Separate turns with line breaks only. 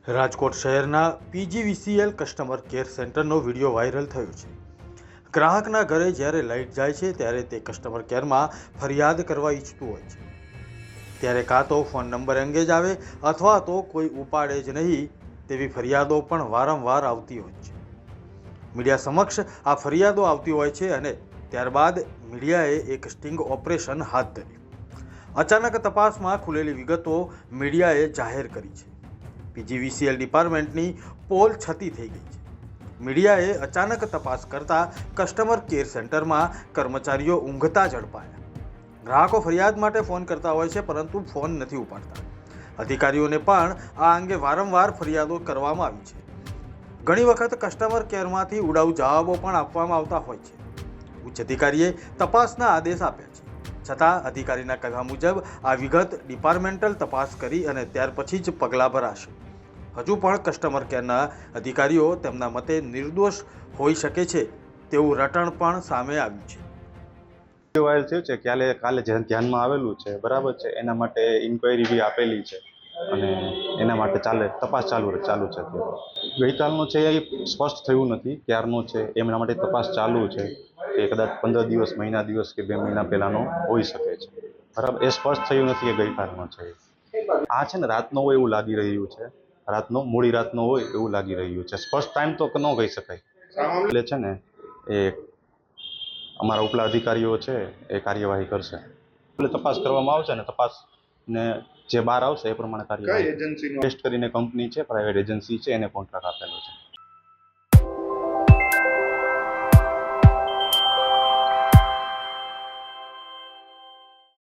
રાજકોટ શહેરના PGVCL customer care સેન્ટરનો video viral થયો છે। ગ્રાહકના ઘરે જ્યારે લાઇટ જાય છે ત્યારે તે કસ્ટમર કેરમાં ફરિયાદ કરવા ઈચ્છતું હોય છે, ત્યારે કાં તો ફોન નંબર એંગેજ આવે અથવા તો કોઈ ઉપાડે જ નહીં તેવી ફરિયાદો પણ વારંવાર આવતી હોય છે। મીડિયા સમક્ષ આ ફરિયાદો આવતી હોય છે અને ત્યારબાદ મીડિયાએ એક સ્ટિંગ ઓપરેશન હાથ ધર્યું। અચાનક તપાસમાં ખુલેલી વિગતો મીડિયાએ જાહેર કરી છે। પીજીવીસીએલ ડિપાર્ટમેન્ટની પોલ છતી થઈ ગઈ છે। મીડિયાએ અચાનક તપાસ કરતા કસ્ટમર કેર સેન્ટરમાં કર્મચારીઓ ઊંઘતા ઝડપાયા। ગ્રાહકો ફરિયાદ માટે ફોન કરતા હોય છે પરંતુ ફોન નથી ઉપાડતા। અધિકારીઓને પણ આ અંગે વારંવાર ફરિયાદો કરવામાં આવી છે। ઘણી વખત કસ્ટમર કેરમાંથી ઉડાઉ જવાબો પણ આપવામાં આવતા હોય છે। ઉચ્ચ અધિકારીએ તપાસના આદેશ આપ્યા છે, છતાં અધિકારીના કહેવા મુજબ આ વિગત ડિપાર્ટમેન્ટલ તપાસ કરી અને ત્યાર પછી જ પગલાં ભરાશે। હજુ પણ કસ્ટમર કેરના અધિકારીઓ તેમના મતે નિર્દોષ હોઈ શકે છે તેવું રટણ પણ સામે આવ્યું છે।
વાયરલ થયું છે કાલે જે ધ્યાનમાં આવેલું છે બરાબર છે, એના માટે ઇન્ક્વાયરી બી આપેલી છે અને એના માટે તપાસ ચાલુ છે। ગઈકાલનો છે એ સ્પષ્ટ થયું નથી, ક્યારનો છે એમના માટે તપાસ ચાલુ છે કે કદાચ 15 દિવસ, મહિના દિવસ કે 2 મહિના પહેલાનો હોઈ શકે છે બરાબર। એ સ્પષ્ટ થયું નથી કે ગઈકાલનો છે। આ છે ને રાતનો હોય એવું લાગી રહ્યું છે, મોડી રાતનો હોય એવું લાગી રહ્યું છે। સ્પષ્ટ ટાઈમ તો ન કહી શકાય। એટલે છે ને એ અમારા ઉપલા અધિકારીઓ છે એ કાર્યવાહી કરશે, એટલે તપાસ કરવામાં આવશે ને તપાસ ને જે બહાર આવશે એ પ્રમાણે કાર્યવાહી। ટેસ્ટ કરીને કંપની છે, પ્રાઇવેટ એજન્સી છે, એને કોન્ટ્રાક્ટ આપેલો છે।